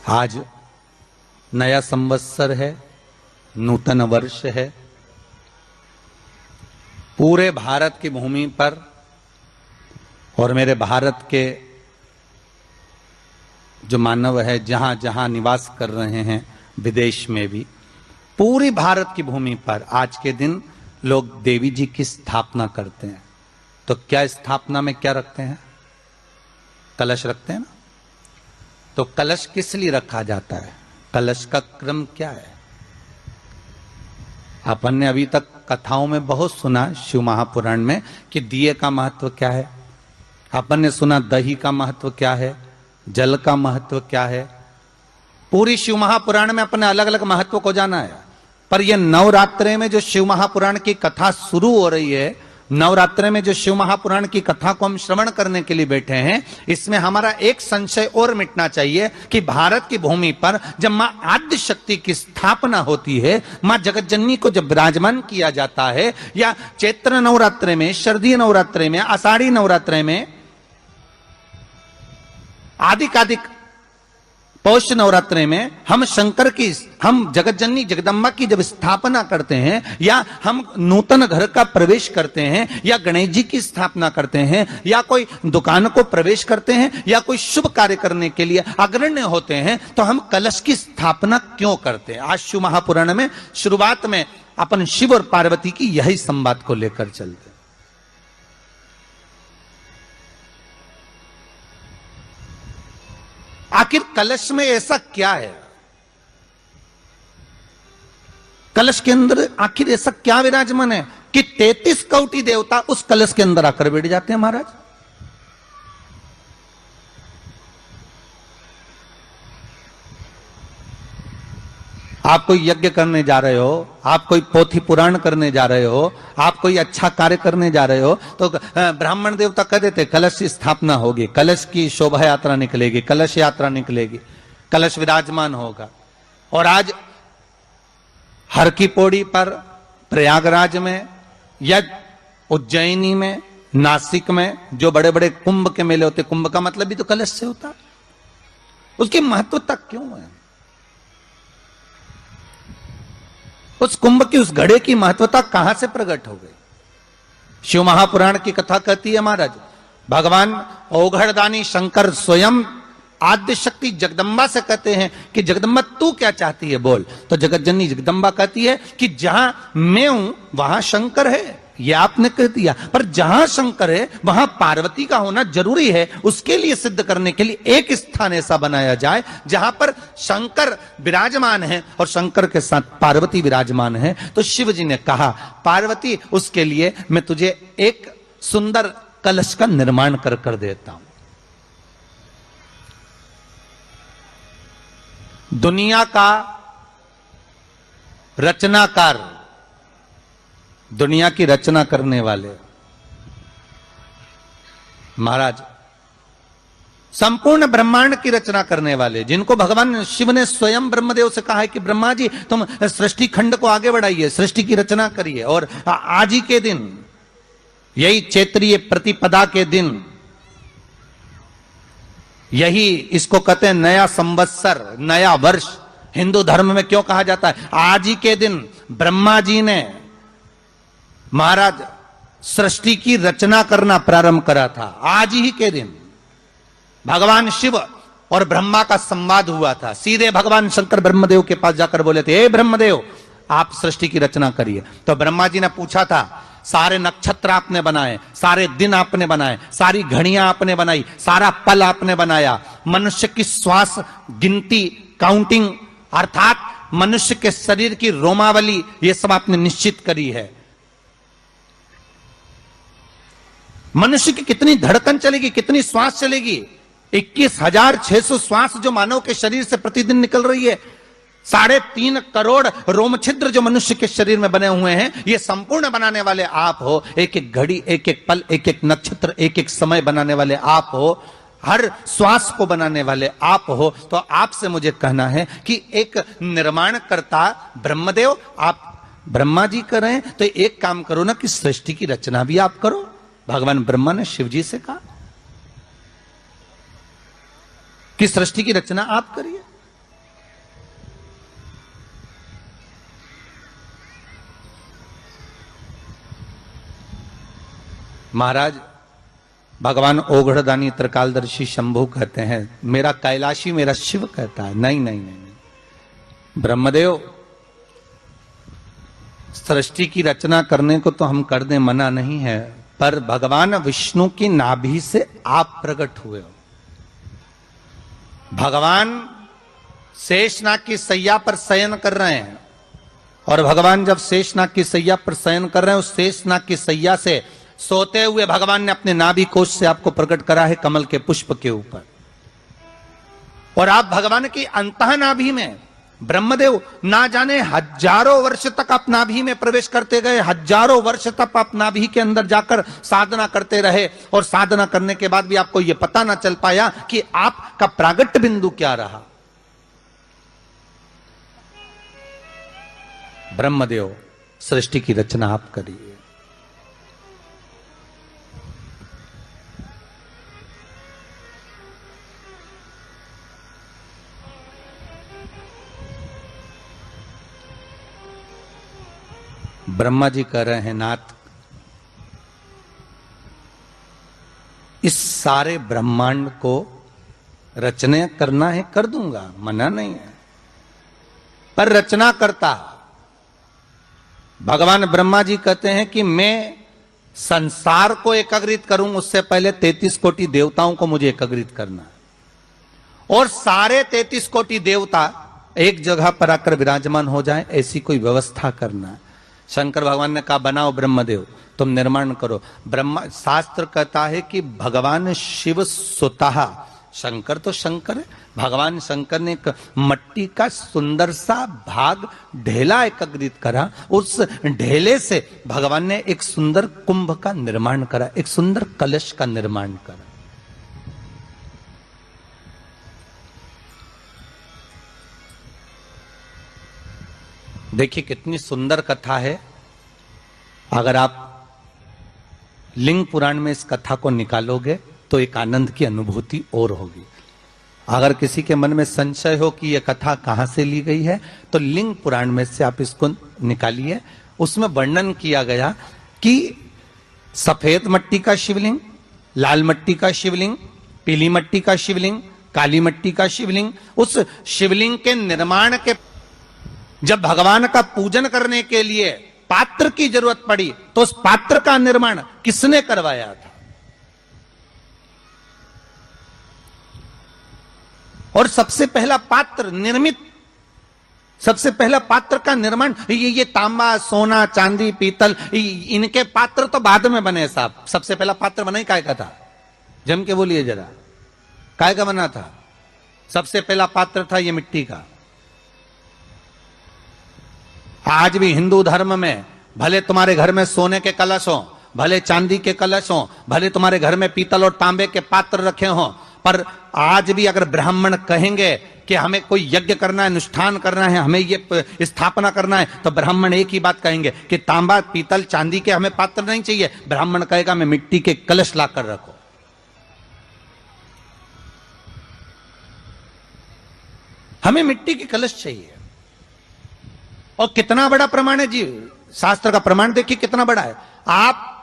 आज नया संवत्सर है, नूतन वर्ष है। पूरे भारत की भूमि पर और मेरे भारत के जो मानव है जहां जहां निवास कर रहे हैं, विदेश में भी, पूरी भारत की भूमि पर आज के दिन लोग देवी जी की स्थापना करते हैं। तो क्या स्थापना में क्या रखते हैं? कलश रखते हैं ना। तो कलश किस लिए रखा जाता है? कलश का क्रम क्या है? अपन ने अभी तक कथाओं में बहुत सुना, शिव महापुराण में, कि दिए का महत्व क्या है। अपन ने सुना दही का महत्व क्या है, जल का महत्व क्या है। पूरी शिव महापुराण में अपने अलग अलग महत्व को जाना है। पर यह नवरात्रे में जो शिव महापुराण की कथा शुरू हो रही है, नवरात्रे में जो शिव महापुराण की कथा को हम श्रवण करने के लिए बैठे हैं, इसमें हमारा एक संशय और मिटना चाहिए कि भारत की भूमि पर जब मां आद्य शक्ति की स्थापना होती है, मां जगत जननी को जब विराजमान किया जाता है, या चैत्र नवरात्रे में, शरदीय नवरात्रे में, आषाढ़ी नवरात्रे में, आदिकादिक पौष नवरात्रे में हम शंकर की, हम जगत जननी जगदम्बा की जब स्थापना करते हैं, या हम नूतन घर का प्रवेश करते हैं, या गणेश जी की स्थापना करते हैं, या कोई दुकान को प्रवेश करते हैं, या कोई शुभ कार्य करने के लिए अग्रण्य होते हैं, तो हम कलश की स्थापना क्यों करते हैं? आज शिव महापुराण में शुरुआत में अपन शिव और पार्वती की यही संवाद को लेकर चलते। आखिर कलश में ऐसा क्या है? कलश के अंदर आखिर ऐसा क्या विराजमान है कि 33 कोटि देवता उस कलश के अंदर आकर बैठ जाते हैं? महाराज, आप कोई यज्ञ करने जा रहे हो, आप कोई पोथी पुराण करने जा रहे हो, आप कोई अच्छा कार्य करने जा रहे हो, तो ब्राह्मण देवता कह देते कलश की स्थापना होगी, कलश की शोभा यात्रा निकलेगी, कलश यात्रा निकलेगी, कलश विराजमान होगा। और आज हर की पौड़ी पर, प्रयागराज में, या उज्जैनी में, नासिक में जो बड़े बड़े कुंभ के मेले होते, कुंभ का मतलब भी तो कलश से होता, उसकी महत्वता क्यों है? उस कुंभ की, उस घड़े की महत्वता कहां से प्रकट हो गई? शिव महापुराण की कथा कहती है महाराज, भगवान ओघड़दानी शंकर स्वयं आद्य शक्ति जगदम्बा से कहते हैं कि जगदम्बा तू क्या चाहती है बोल। तो जगत जननी जगदम्बा कहती है कि जहां मैं हूं वहां शंकर है। ये आपने कह दिया, पर जहां शंकर है वहां पार्वती का होना जरूरी है। उसके लिए सिद्ध करने के लिए एक स्थान ऐसा बनाया जाए जहां पर शंकर विराजमान है और शंकर के साथ पार्वती विराजमान है। तो शिव जी ने कहा, पार्वती, उसके लिए मैं तुझे एक सुंदर कलश का निर्माण कर देता हूं। दुनिया का रचनाकार, दुनिया की रचना करने वाले महाराज, संपूर्ण ब्रह्मांड की रचना करने वाले, जिनको भगवान शिव ने स्वयं ब्रह्मदेव से कहा है कि ब्रह्मा जी तुम सृष्टि खंड को आगे बढ़ाइए, सृष्टि की रचना करिए। और आज ही के दिन, यही चैत्रीय प्रतिपदा के दिन, यही इसको कहते हैं नया संवत्सर, नया वर्ष। हिंदू धर्म में क्यों कहा जाता है? आज ही के दिन ब्रह्मा जी ने महाराज सृष्टि की रचना करना प्रारंभ करा था। आज ही के दिन भगवान शिव और ब्रह्मा का संवाद हुआ था। सीधे भगवान शंकर ब्रह्मदेव के पास जाकर बोले थे, हे ब्रह्मदेव, आप सृष्टि की रचना करिए। तो ब्रह्मा जी ने पूछा था, सारे नक्षत्र आपने बनाए, सारे दिन आपने बनाए, सारी घड़ियां आपने बनाई, सारा पल आपने बनाया, मनुष्य की श्वास गिनती, काउंटिंग, अर्थात मनुष्य के शरीर की रोमावली, ये सब आपने निश्चित करी है। मनुष्य की कितनी धड़कन चलेगी, कितनी श्वास चलेगी, 21,600 श्वास जो मानव के शरीर से प्रतिदिन निकल रही है, 3.5 करोड़ रोम छिद्र जो मनुष्य के शरीर में बने हुए हैं, ये संपूर्ण बनाने वाले आप हो। एक एक घड़ी, एक एक पल, एक एक नक्षत्र, एक एक समय बनाने वाले आप हो। हर श्वास को बनाने वाले आप हो। तो आपसे मुझे कहना है कि एक निर्माणकर्ता ब्रह्मदेव, आप ब्रह्मा जी कर रहे हैं, तो एक काम करो ना कि सृष्टि की रचना भी आप करो। भगवान ब्रह्मा ने शिव जी से कहा कि सृष्टि की रचना आप करिए। महाराज भगवान ओघड़दानी त्रिकालदर्शी शंभु कहते हैं, मेरा कैलाशी मेरा शिव कहता है, नहीं नहीं नहीं, नहीं। ब्रह्मदेव सृष्टि की रचना करने को तो हम कर दें, मना नहीं है, पर भगवान विष्णु की नाभि से आप प्रकट हुए हो। भगवान शेषनाग की सैया पर शयन कर रहे हैं, और भगवान जब शेषनाग की सैया पर शयन कर रहे हैं, उस शेषनाग की सैया से सोते हुए भगवान ने अपने नाभि कोश से आपको प्रकट करा है कमल के पुष्प के ऊपर, और आप भगवान की अंतः नाभि में, ब्रह्मदेव ना जाने हजारों वर्ष तक आप नाभि में प्रवेश करते गए, हजारों वर्ष तक आप नाभि के अंदर जाकर साधना करते रहे, और साधना करने के बाद भी आपको यह पता ना चल पाया कि आपका प्रागट्य बिंदु क्या रहा। ब्रह्मदेव सृष्टि की रचना आप करिए। ब्रह्मा जी कह रहे हैं, नाथ इस सारे ब्रह्मांड को रचना करना है, कर दूंगा, मना नहीं है, पर रचना करता भगवान ब्रह्मा जी कहते हैं कि मैं संसार को एकाग्रित करूं, उससे पहले 33 कोटि देवताओं को मुझे एकाग्रित करना है, और सारे 33 कोटि देवता एक जगह पर आकर विराजमान हो जाएं, ऐसी कोई व्यवस्था करना है। शंकर भगवान ने कहा, बनाओ ब्रह्मदेव, तुम निर्माण करो। ब्रह्मा शास्त्र कहता है कि भगवान शिव स्वतः, शंकर तो शंकर है, भगवान शंकर ने एक मट्टी का सुंदर सा भाग ढेला एकत्रित करा, उस ढेले से भगवान ने एक सुंदर कुंभ का निर्माण करा, एक सुंदर कलश का निर्माण करा। देखिए कितनी सुंदर कथा है। अगर आप लिंग पुराण में इस कथा को निकालोगे तो एक आनंद की अनुभूति और होगी। अगर किसी के मन में संशय हो कि यह कथा कहां से ली गई है, तो लिंग पुराण में से आप इसको निकालिए। उसमें वर्णन किया गया कि सफेद मट्टी का शिवलिंग, लाल मट्टी का शिवलिंग, पीली मट्टी का शिवलिंग, काली मट्टी का शिवलिंग, उस शिवलिंग के निर्माण के जब भगवान का पूजन करने के लिए पात्र की जरूरत पड़ी, तो उस पात्र का निर्माण किसने करवाया था? और सबसे पहला पात्र निर्मित, सबसे पहला पात्र का निर्माण, ये तांबा, सोना, चांदी, पीतल, इनके पात्र तो बाद में बने साहब। सबसे पहला पात्र बना ही काय का था? जम के बोलिए जरा, काय का बना था? सबसे पहला पात्र था ये मिट्टी का। आज भी हिंदू धर्म में भले तुम्हारे घर में सोने के कलश हो, भले चांदी के कलश हो, भले तुम्हारे घर में पीतल और तांबे के पात्र रखे हो, पर आज भी अगर ब्राह्मण कहेंगे कि हमें कोई यज्ञ करना है, अनुष्ठान करना है, हमें ये स्थापना करना है, तो ब्राह्मण एक ही बात कहेंगे कि तांबा, पीतल, चांदी के हमें पात्र नहीं चाहिए। ब्राह्मण कहेगा मैं मिट्टी के कलश लाकर रखो। हमें मिट्टी के कलश चाहिए। और कितना बड़ा प्रमाण है जी, शास्त्र का प्रमाण देखिए कितना बड़ा है। आप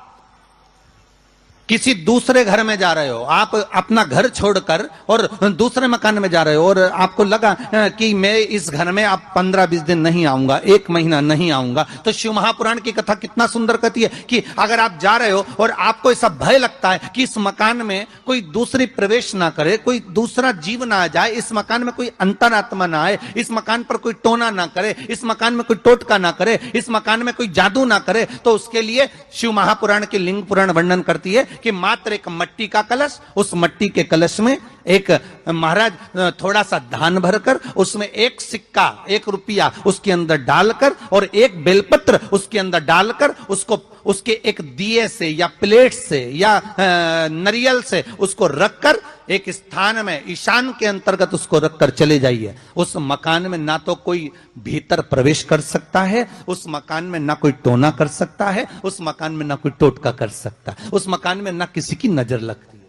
किसी दूसरे घर में जा रहे हो, आप अपना घर छोड़कर और दूसरे मकान में जा रहे हो, और आपको लगा कि मैं इस घर में अब 15-20 दिन नहीं आऊंगा, 1 महीना नहीं आऊंगा, तो शिव महापुराण की कथा कितना सुंदर कहती है कि अगर आप जा रहे हो और आपको ऐसा भय लगता है कि इस मकान में कोई दूसरी प्रवेश ना करे, कोई दूसरा जीव ना आ जाए, इस मकान में कोई अंतरात्मा ना आए, इस मकान पर कोई टोना ना करे, इस मकान में कोई टोटका ना करे, इस मकान में कोई जादू ना करे, तो उसके लिए शिव महापुराण की लिंग पुराण वर्णन करती है कि मात्र एक मट्टी का कलश, उस मट्टी के कलश में एक महाराज थोड़ा सा धान भरकर, उसमें 1 सिक्का, 1 रुपया उसके अंदर डालकर, और 1 बेलपत्र उसके अंदर डालकर, उसको उसके एक दिए से या प्लेट से या नरियल से उसको रखकर एक स्थान में ईशान के अंतर्गत उसको रखकर चले जाइए। उस मकान में ना तो कोई भीतर प्रवेश कर सकता है, उस मकान में ना कोई टोना कर सकता है, उस मकान में ना कोई टोटका कर सकता है, उस मकान में ना किसी की नजर लगती है।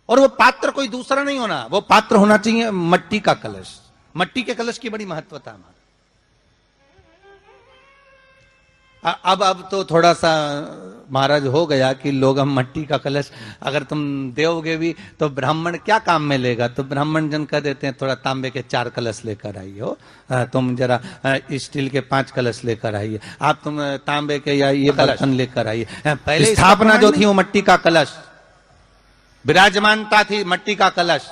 और वो पात्र कोई दूसरा नहीं होना, वो पात्र होना चाहिए मट्टी का कलश। मट्टी के कलश की बड़ी महत्वता है। अब तो थोड़ा सा महाराज हो गया कि लोग हम मट्टी का कलश अगर तुम दोगे भी तो ब्राह्मण क्या काम में लेगा, तो ब्राह्मण जन कह देते हैं थोड़ा तांबे के 4 कलश लेकर आइए हो, तुम जरा स्टील के 5 कलश लेकर आइए, आप तुम तांबे के या ये बर्तन लेकर आइए। पहले स्थापना जो थी वो मट्टी का कलश, विराजमानता थी मट्टी का कलश,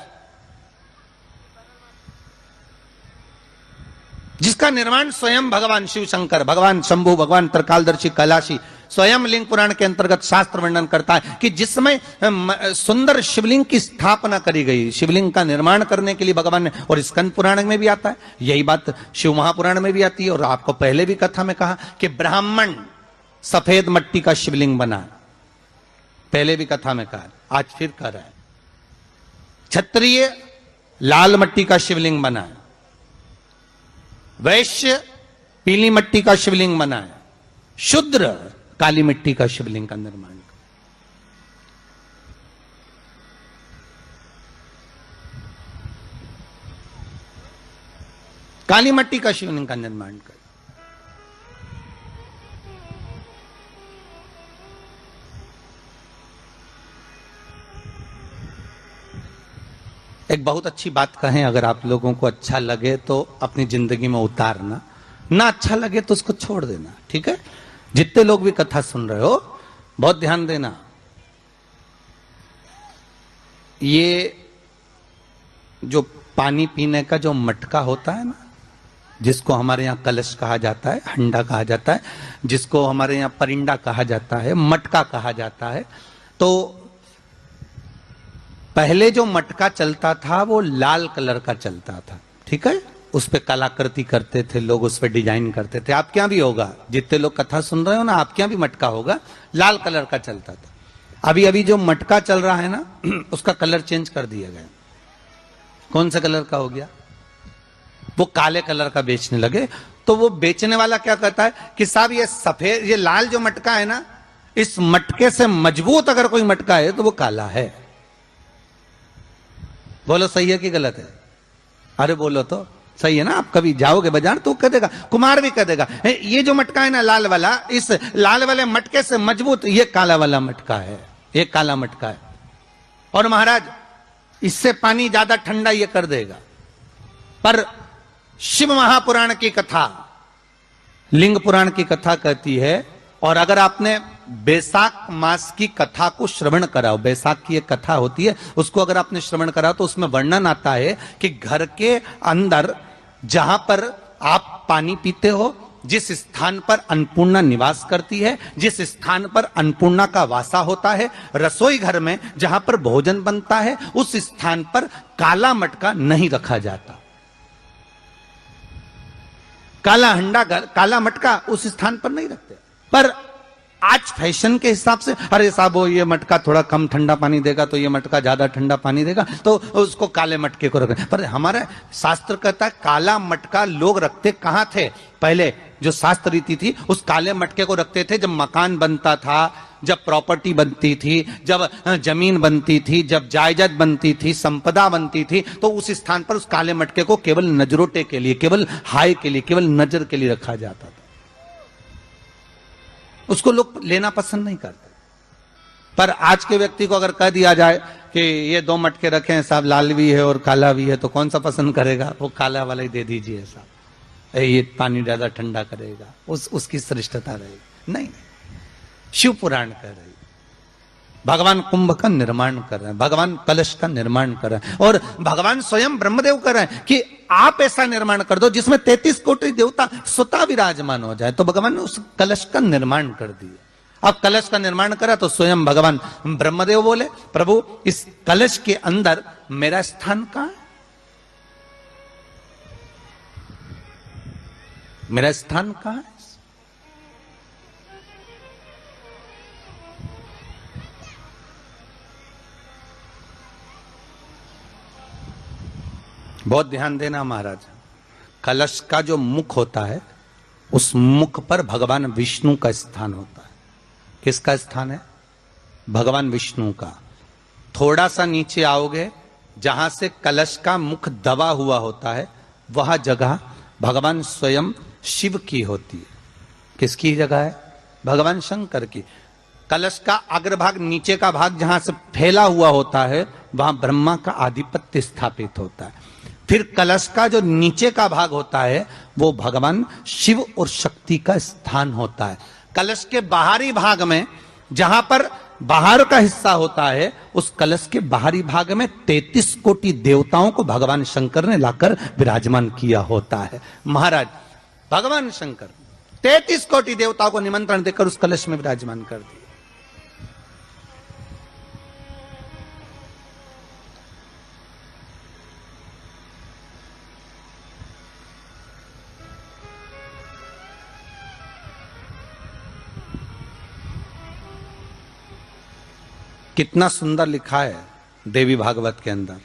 जिसका निर्माण स्वयं भगवान शिव शंकर, भगवान शंभु, भगवान त्रिकालदर्शी कैलाशी स्वयं लिंग पुराण के अंतर्गत शास्त्र वर्णन करता है कि जिसमें सुंदर शिवलिंग की स्थापना करी गई, शिवलिंग का निर्माण करने के लिए भगवान ने, और स्कंद पुराण में भी आता है यही बात, शिव महापुराण में भी आती है, और आपको पहले भी कथा में कहा कि ब्राह्मण सफेद मट्टी का शिवलिंग बना, पहले भी कथा में कहा, आज फिर कह रहा है। क्षत्रिय लाल मट्टी का शिवलिंग बना है, वैश्य पीली मट्टी का शिवलिंग बना है, शूद्र काली मिट्टी का शिवलिंग का निर्माण। काली मट्टी का शिवलिंग का निर्माण कर। एक बहुत अच्छी बात कहें, अगर आप लोगों को अच्छा लगे तो अपनी जिंदगी में उतारना, ना अच्छा लगे तो उसको छोड़ देना, ठीक है। जितने लोग भी कथा सुन रहे हो बहुत ध्यान देना, ये जो पानी पीने का जो मटका होता है ना, जिसको हमारे यहां कलश कहा जाता है, हंडा कहा जाता है, जिसको हमारे यहां परिंडा कहा जाता है, मटका कहा जाता है, तो पहले जो मटका चलता था वो लाल कलर का चलता था, ठीक है। उस पे कलाकृति करते थे लोग, उस पे डिजाइन करते थे। आपके यहां भी होगा, जितने लोग कथा सुन रहे हो ना, आपके यहां भी मटका होगा, लाल कलर का चलता था। अभी अभी जो मटका चल रहा है ना, उसका कलर चेंज कर दिया गया। कौन सा कलर का हो गया? वो काले कलर का बेचने लगे। तो वो बेचने वाला क्या कहता है कि साहब ये सफेद, ये लाल जो मटका है ना, इस मटके से मजबूत अगर कोई मटका है तो वो काला है। बोलो सही है कि गलत है? अरे बोलो तो सही है ना। आप कभी जाओगे बाजार तो कह देगा, कुमार भी कह देगा, ये जो मटका है ना लाल वाला, इस लाल वाले मटके से मजबूत ये काला वाला मटका है, ये काला मटका है। और महाराज इससे पानी ज्यादा ठंडा ये कर देगा। पर शिव महापुराण की कथा, लिंग पुराण की कथा कहती है, और अगर आपने बैसाख मास की कथा को श्रवण कराओ, बैसाख की एक कथा होती है, उसको अगर आपने श्रवण कराओ तो उसमें वर्णन आता है कि घर के अंदर जहां पर आप पानी पीते हो, जिस स्थान पर अन्नपूर्णा निवास करती है, जिस स्थान पर अन्नपूर्णा का वासा होता है, रसोई घर में जहां पर भोजन बनता है, उस स्थान पर काला मटका नहीं रखा जाता। काला हंडा, काला मटका उस स्थान पर नहीं रखते। पर आज फैशन के हिसाब से, अरे साहब वो ये मटका थोड़ा कम ठंडा पानी देगा तो ये मटका ज्यादा ठंडा पानी देगा, तो उसको काले मटके को रखें। पर हमारा शास्त्र कहता है काला मटका लोग रखते कहां थे? पहले जो शास्त्र रीति थी, उस काले मटके को रखते थे जब मकान बनता था, जब प्रॉपर्टी बनती थी, जब जमीन बनती थी, जब जायदाद बनती थी, संपदा बनती थी, तो उस स्थान पर उस काले मटके को केवल नजरोटे के लिए, केवल हाय के लिए, केवल नजर के लिए रखा जाता था। उसको लोग लेना पसंद नहीं करते। पर आज के व्यक्ति को अगर कह दिया जाए कि ये 2 मटके रखे हैं साहब, लाल भी है और काला भी है, तो कौन सा पसंद करेगा? वो काला वाला ही दे दीजिए साहब, ये पानी ज्यादा ठंडा करेगा, उसकी श्रेष्ठता रहेगी। नहीं, शिव पुराण कह रही, भगवान कुंभ का निर्माण कर रहे हैं, भगवान कलश का निर्माण कर रहे हैं, और भगवान स्वयं ब्रह्मदेव कर रहे हैं कि आप ऐसा निर्माण कर दो जिसमें 33 कोटि देवता स्वतः विराजमान हो जाए। तो भगवान ने उस कलश का निर्माण कर दिया। अब कलश का निर्माण करा तो स्वयं भगवान ब्रह्मदेव बोले, प्रभु इस कलश के अंदर मेरा स्थान कहां है? मेरा स्थान कहां है? बहुत ध्यान देना महाराज, कलश का जो मुख होता है, उस मुख पर भगवान विष्णु का स्थान होता है। किसका स्थान है? भगवान विष्णु का। थोड़ा सा नीचे आओगे, जहां से कलश का मुख दबा हुआ होता है, वह जगह भगवान स्वयं शिव की होती है। किसकी जगह है? भगवान शंकर की। कलश का अग्रभाग, नीचे का भाग जहां से फैला हुआ होता है, वहां ब्रह्मा का आधिपत्य स्थापित होता है। फिर कलश का जो नीचे का भाग होता है वो भगवान शिव और शक्ति का स्थान होता है। कलश के बाहरी भाग में, जहां पर बाहर का हिस्सा होता है, उस कलश के बाहरी भाग में 33 कोटि देवताओं को भगवान शंकर ने लाकर विराजमान किया होता है। महाराज भगवान शंकर 33 कोटि देवताओं को निमंत्रण देकर उस कलश में विराजमान कर दिया। कितना सुंदर लिखा है देवी भागवत के अंदर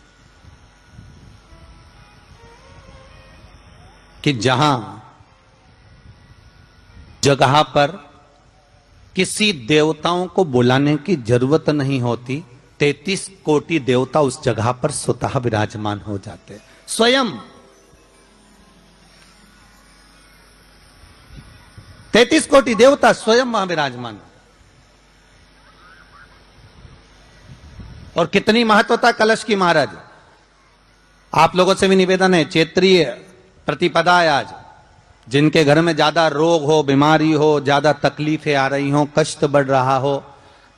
कि जहां जगह पर किसी देवताओं को बुलाने की जरूरत नहीं होती, 33 कोटि देवता उस जगह पर स्वतः विराजमान हो जाते। स्वयं 33 कोटि देवता स्वयं वहां विराजमान। और कितनी महत्वता कलश की महाराज। आप लोगों से भी निवेदन है, क्षेत्रीय प्रतिपदा है आज, जिनके घर में ज्यादा रोग हो, बीमारी हो, ज्यादा तकलीफें आ रही हो, कष्ट बढ़ रहा हो,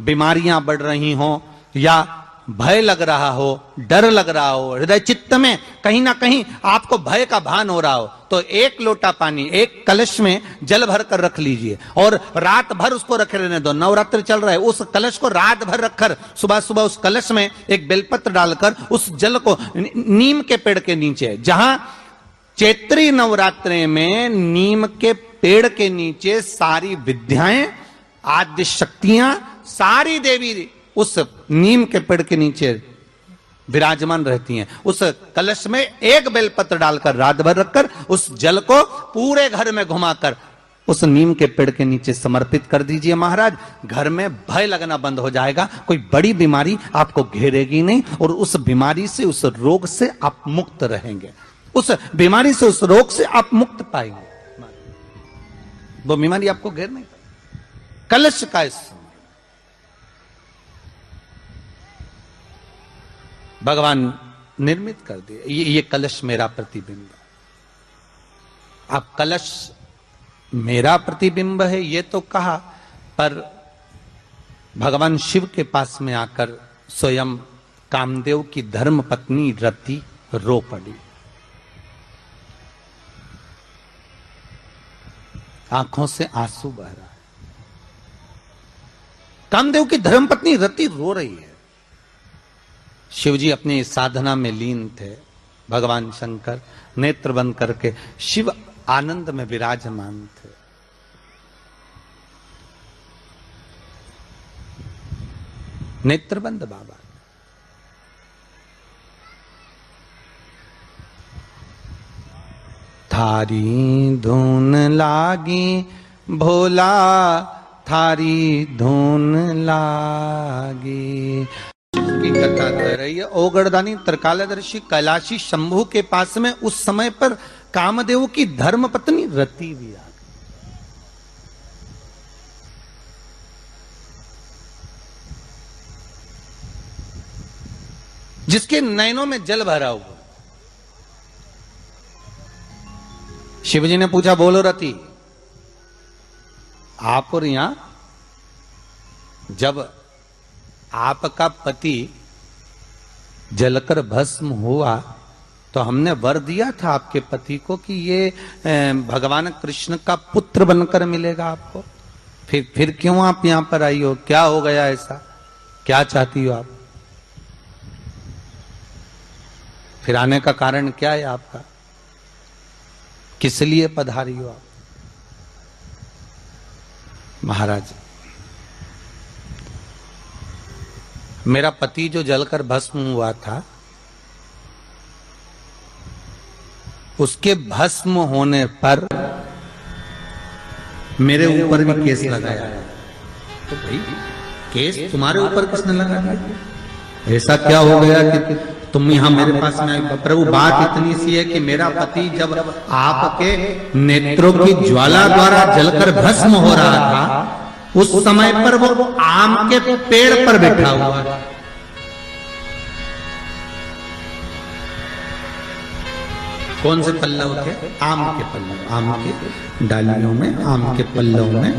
बीमारियां बढ़ रही हो, या भय लग रहा हो, डर लग रहा हो, हृदय चित्त में कहीं ना कहीं आपको भय का भान हो रहा हो, तो एक लोटा पानी एक कलश में जल भर कर रख लीजिए और रात भर उसको रखे रहने दो। नवरात्र चल रहा है, उस कलश को रात भर रखकर सुबह सुबह उस कलश में एक बेलपत्र डालकर उस जल को नीम के पेड़ के नीचे, जहां चैत्री नवरात्रि में नीम के पेड़ के नीचे सारी विद्याएं, आद्य शक्तियां, सारी देवी उस नीम के पेड़ के नीचे विराजमान रहती हैं। उस कलश में एक बेलपत्र डालकर रात भर रखकर उस जल को पूरे घर में घुमाकर उस नीम के पेड़ के नीचे समर्पित कर दीजिए महाराज। घर में भय लगना बंद हो जाएगा, कोई बड़ी बीमारी आपको घेरेगी नहीं और उस बीमारी से, उस रोग से आप मुक्त रहेंगे। उस बीमारी से, उस रोग से आप मुक्त पाएंगे, वो बीमारी आपको घेर नहीं पाएगी। कलश का भगवान निर्मित कर दिए। ये कलश मेरा प्रतिबिंब। अब कलश मेरा प्रतिबिंब है ये तो कहा, पर भगवान शिव के पास में आकर स्वयं कामदेव की धर्म पत्नी रति रो पड़ी। आंखों से आंसू बह रहा है। कामदेव की धर्मपत्नी रति रो रही है। शिवजी अपनी साधना में लीन थे। भगवान शंकर नेत्र बंद करके शिव आनंद में विराजमान थे। नेत्र बंद बाबा। थारी धुन लागी भोला, थारी धुन लागी। की कथा कर रही है। ओगड़दानी त्रिकालदर्शी कैलाशी शंभु के पास में उस समय पर कामदेव की धर्म पत्नी रति भी आ गई। जिसके नयनों में जल भरा हुआ। शिवजी ने पूछा, बोलो रति, आप और यहां जब आपका पति जलकर भस्म हुआ तो हमने वर दिया था आपके पति को कि ये भगवान कृष्ण का पुत्र बनकर मिलेगा आपको। फिर क्यों आप यहां पर आई हो? क्या हो गया ऐसा? क्या चाहती हो आप? फिर आने का कारण क्या है आपका? किस लिए पधारी हो आप? महाराज, मेरा पति जो जलकर भस्म हुआ था, उसके भस्म होने पर मेरे ऊपर भी केस लगाया। तो भाई केस तुम्हारे ऊपर किसने लगा दिया? ऐसा क्या हो गया कि तुम यहां मेरे पास में आई? प्रभु, बात इतनी सी है कि मेरा पति जब आपके नेत्रों की ज्वाला द्वारा जलकर भस्म हो रहा था उस समय पर वो आम के पेड़ पर बैठा हुआ है। कौन से पल्लव थे? आम के पल्लव, आम के डालियों में, आम के पल्लव में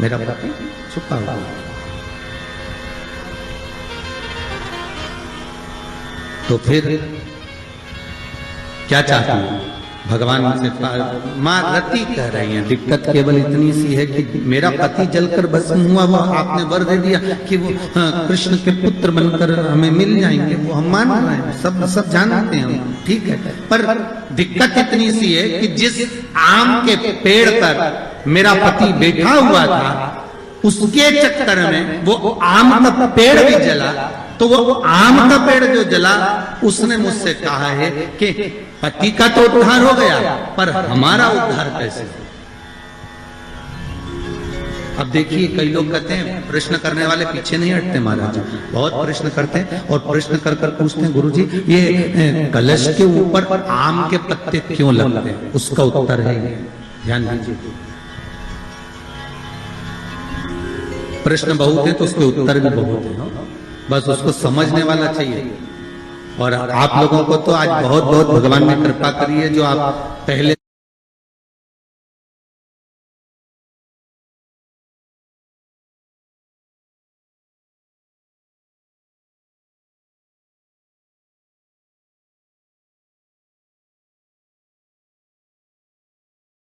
मेरा पति छुपा हुआ है। तो फिर क्या चाहती है भगवान से? मां रति कह रही है, दिक्कत केवल इतनी सी है कि मेरा पति जलकर भस्म हुआ, वो आपने वर दे दिया कि वो कृष्ण के पुत्र बनकर हमें मिल जाएंगे, वो हम मान रहे हैं, सब जानते हैं हम, ठीक है। पर दिक्कत इतनी सी है कि जिस आम के पेड़ पर मेरा पति बैठा हुआ था, उसके चक्कर में वो आम का पेड़ भी जला। तो वो आम का पेड़ जो जला, उसने मुझसे कहा है कि पति का तो उद्धार हो गया, पर हमारा उद्धार कैसे? अब देखिए, कई लोग कहते हैं प्रश्न करने वाले पीछे नहीं हटते महाराज, बहुत प्रश्न करते हैं और प्रश्न कर कर पूछते हैं, गुरुजी ये कलश के ऊपर आम के पत्ते क्यों लगते हैं? उसका उत्तर है, ध्यान दीजिए। प्रश्न बहुत है तो उसके उत्तर भी बहुत है, बस उसको समझने वाला चाहिए। और आप लोगों को तो आज बहुत बहुत भगवान ने कृपा करी है, जो आप पहले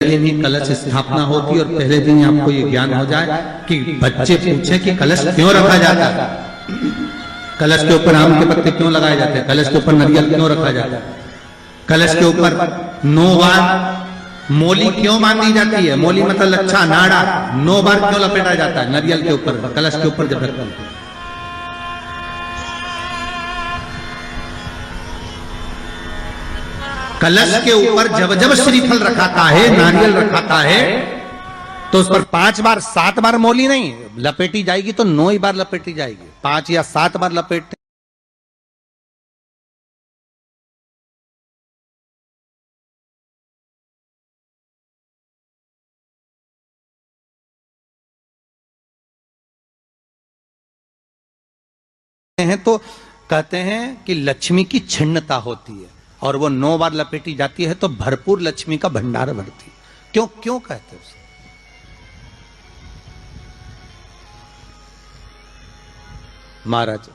दिन ही कलश स्थापना होती और पहले दिन ही आपको ये ज्ञान हो जाए कि बच्चे पूछे कि कलश क्यों रखा जाता है, कलश के ऊपर आम के पत्ते क्यों लगाए जाते हैं, कलश के ऊपर नारियल क्यों रखा जाता है, कलश के ऊपर 9 बार मोली क्यों बांधी जाती है, मोली मतलब लच्छा नाड़ा 9 बार क्यों लपेटा जाता है नारियल के ऊपर, कलश के ऊपर जब रखते हैं। कलश के ऊपर जब जब श्रीफल रखाता है, नारियल रखाता है, तो उस पर 5 बार 7 बार मोली नहीं लपेटी जाएगी, तो 9 ही बार लपेटी जाएगी, 5 या 7 बार लपेटते। हैं तो कहते हैं कि लक्ष्मी की छिन्नता होती है, और वो 9 बार लपेटी जाती है तो भरपूर लक्ष्मी का भंडार भरती है। क्यों क्यों कहते हैं? महाराज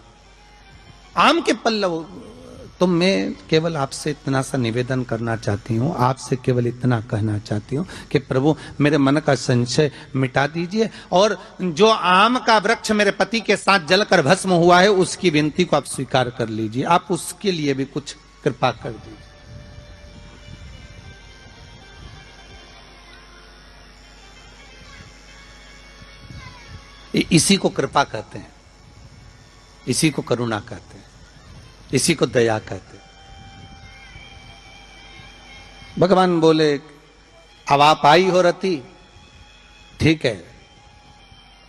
आम के पल्लव, तो मैं केवल आपसे इतना सा निवेदन करना चाहती हूँ, आपसे केवल इतना कहना चाहती हूँ कि प्रभु मेरे मन का संशय मिटा दीजिए, और जो आम का वृक्ष मेरे पति के साथ जलकर भस्म हुआ है उसकी विनती को आप स्वीकार कर लीजिए, आप उसके लिए भी कुछ कृपा कर दीजिए। इसी को कृपा कहते हैं, इसी को करुणा कहते हैं, इसी को दया कहते हैं। भगवान बोले अब आप आई हो रति, ठीक है,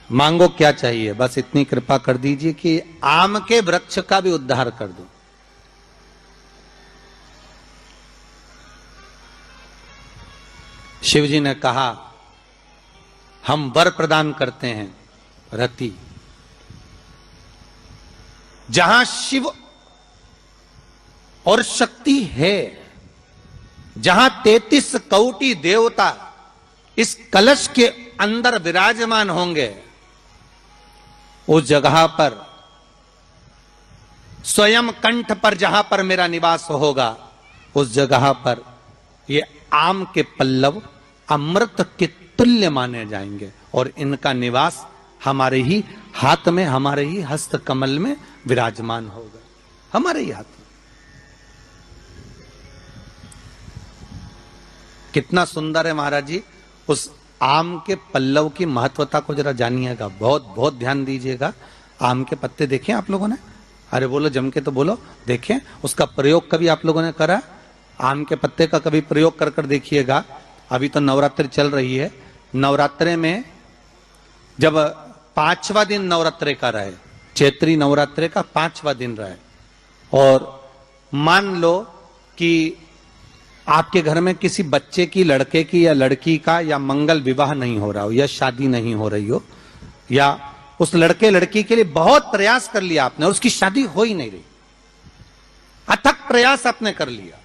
मांगो क्या चाहिए, बस इतनी कृपा कर दीजिए कि आम के वृक्ष का भी उद्धार कर दो। शिव जी ने कहा हम वर प्रदान करते हैं रति, जहां शिव और शक्ति है, जहां 33 कोटि देवता इस कलश के अंदर विराजमान होंगे, उस जगह पर स्वयं कंठ पर जहां पर मेरा निवास होगा, उस जगह पर ये आम के पल्लव अमृत के तुल्य माने जाएंगे, और इनका निवास हमारे ही हाथ में, हमारे ही हस्त कमल में विराजमान होगा, हमारे ही हाथ में। कितना सुंदर है महाराज जी। उस आम के पल्लव की महत्वता को जरा जानिएगा, बहुत बहुत ध्यान दीजिएगा। आम के पत्ते देखें आप लोगों ने? अरे बोलो जम के तो बोलो, देखें। उसका प्रयोग कभी आप लोगों ने करा? आम के पत्ते का कभी प्रयोग कर कर देखिएगा। अभी तो नवरात्रि चल रही है, नवरात्रे में जब 5वां दिन नवरात्रे का रहे, चैत्री नवरात्रे का 5वां दिन रहे, और मान लो कि आपके घर में किसी बच्चे की, लड़के की या लड़की का या मंगल विवाह नहीं हो रहा हो, या शादी नहीं हो रही हो, या उस लड़के लड़की के लिए बहुत प्रयास कर लिया आपने और उसकी शादी हो ही नहीं रही, अथक प्रयास आपने कर लिया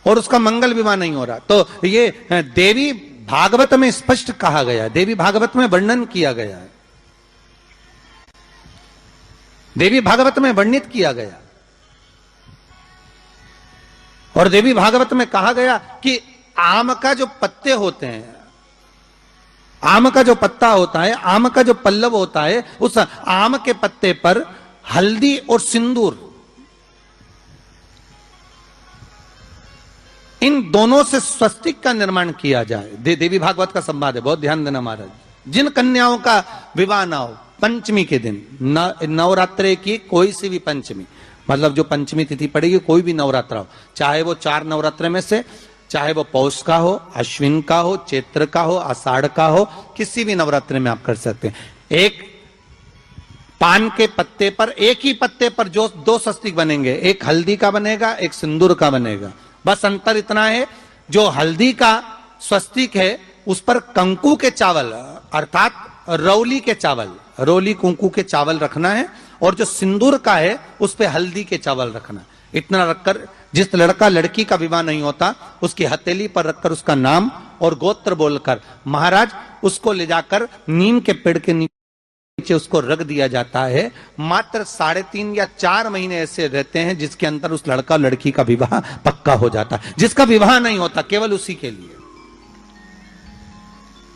और उसका मंगल विवाह नहीं हो रहा, तो ये देवी भागवत में स्पष्ट कहा गया, देवी भागवत में वर्णन किया गया है, देवी भागवत में वर्णित किया गया। और देवी भागवत में कहा गया कि आम का जो पत्ते होते हैं, आम का जो पत्ता होता है, आम का जो पल्लव होता है, उस आम के पत्ते पर हल्दी और सिंदूर, इन दोनों से स्वस्तिक का निर्माण किया जाए। देवी भागवत का संवाद है, बहुत ध्यान देना महाराज। जिन कन्याओं का विवाह ना हो पंचमी के दिन, नवरात्रे की कोई सी भी पंचमी, मतलब जो पंचमी तिथि पड़ेगी, कोई भी नवरात्रा हो, चाहे वो 4 नवरात्रे में से, चाहे वो पौष का हो, अश्विन का हो, चैत्र का हो, आषाढ़ का हो, किसी भी नवरात्रे में आप कर सकते हैं। एक पान के पत्ते पर, एक ही पत्ते पर जो 2 स्वस्तिक बनेंगे, एक हल्दी का बनेगा, एक सिंदूर का बनेगा। बस अंतर इतना है, जो हल्दी का स्वस्तिक है उस पर कंकु के चावल अर्थात रौली के चावल, रौली कुंकू के चावल रखना है, और जो सिंदूर का है उस पे हल्दी के चावल रखना। इतना रखकर जिस लड़का लड़की का विवाह नहीं होता उसकी हथेली पर रखकर उसका नाम और गोत्र बोलकर महाराज उसको ले जाकर नीम के पेड़ के नीचे उसको रख दिया जाता है। मात्र 3.5 या 4 महीने ऐसे रहते हैं जिसके अंदर उस लड़का लड़की का विवाह पक्का हो जाता है। जिसका विवाह नहीं होता केवल उसी के लिए,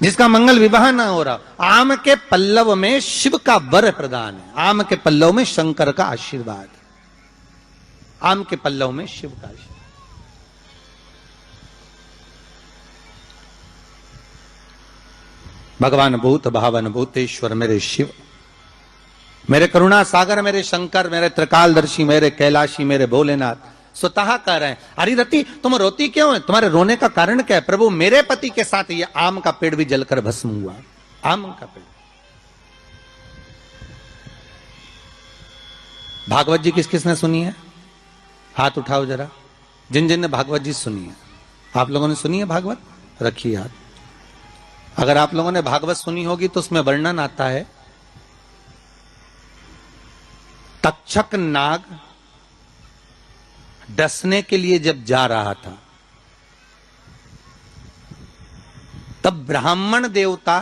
जिसका मंगल विवाह ना हो रहा, आम के पल्लव में शिव का वर प्रदान है, आम के पल्लव में शंकर का आशीर्वाद, आम के पल्लव में शिव का आशीर्वाद। भगवान भूत भावन भूतेश्वर मेरे शिव, मेरे करुणा सागर, मेरे शंकर, मेरे त्रिकालदर्शी, मेरे कैलाशी, मेरे भोलेनाथ स्वतः कह रहे हैं, अरिरति तुम रोती क्यों है, तुम्हारे रोने का कारण क्या है? प्रभु मेरे पति के साथ ये आम का पेड़ भी जलकर भस्म हुआ, आम का पेड़। भागवत जी किस किसने सुनी है? हाथ उठाओ जरा, जिन जिन ने भागवत जी सुनी है। आप लोगों ने सुनी है भागवत? रखिए हाथ। अगर आप लोगों ने भागवत सुनी होगी तो उसमें वर्णन आता है, तक्षक नाग डसने के लिए जब जा रहा था तब ब्राह्मण देवता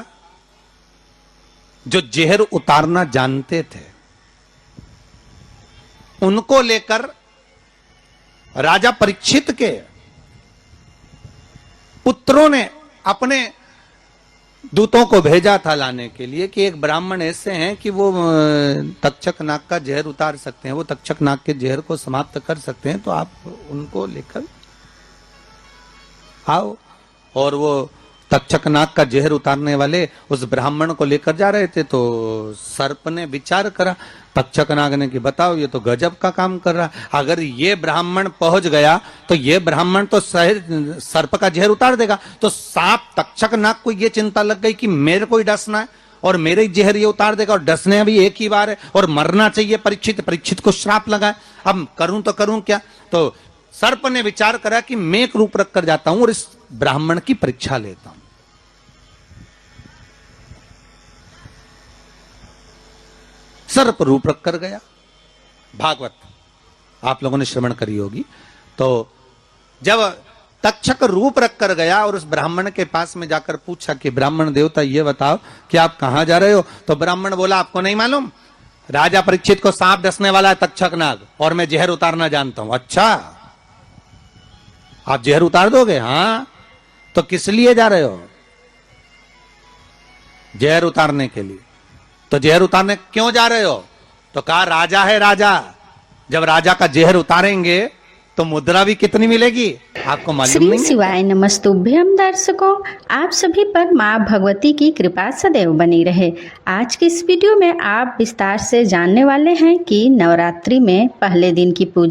जो जहर उतारना जानते थे उनको लेकर राजा परीक्षित के पुत्रों ने अपने दूतों को भेजा था लाने के लिए कि एक ब्राह्मण ऐसे हैं कि वो तक्षक नाग का जहर उतार सकते हैं, वो तक्षक नाग के जहर को समाप्त कर सकते हैं, तो आप उनको लेकर आओ। और वो तक्षक नाग का जहर उतारने वाले उस ब्राह्मण को लेकर जा रहे थे, तो सर्प ने विचार करा, तक्षक नाग ने कि बताओ ये तो गजब का काम कर रहा, अगर ये ब्राह्मण पहुंच गया तो ये ब्राह्मण तो सर्प का जहर उतार देगा। तो सांप तक्षक नाग को ये चिंता लग गई कि मेरे को ही डसना है और मेरे ही जहर ये उतार देगा, और डसने अभी एक ही बार है और मरना चाहिए परीक्षित को श्राप लगाए, अब करूं तो करूं क्या। तो सर्प ने विचार करा कि मैं एक रूप रख कर जाता हूं और इस ब्राह्मण की परीक्षा लेता हूं। सर्प रूप रख कर गया। भागवत आप लोगों ने श्रवण करी होगी। तो जब तक्षक रूप रख कर गया और उस ब्राह्मण के पास में जाकर पूछा कि ब्राह्मण देवता ये बताओ कि आप कहां जा रहे हो, तो ब्राह्मण बोला आपको नहीं मालूम, राजा परीक्षित को सांप डसने वाला है तक्षक नाग और मैं जहर उतारना जानता हूं। अच्छा आप जहर उतार दोगे? हाँ। तो किस लिए जा रहे हो? जहर उतारने के लिए। तो जहर उतारने क्यों जा रहे हो? तो कहा राजा है राजा, जब राजा का जहर उतारेंगे तो मुद्रा भी कितनी मिलेगी आपको मालूम नहीं? श्री शिवाय नमस्तुभ्यम। दर्शकों, आप सभी पर माँ भगवती की कृपा सदैव बनी रहे। आज की इस वीडियो में आप विस्तार से जानने वाले हैं कि नवरात्रि में पहले दिन की पूजा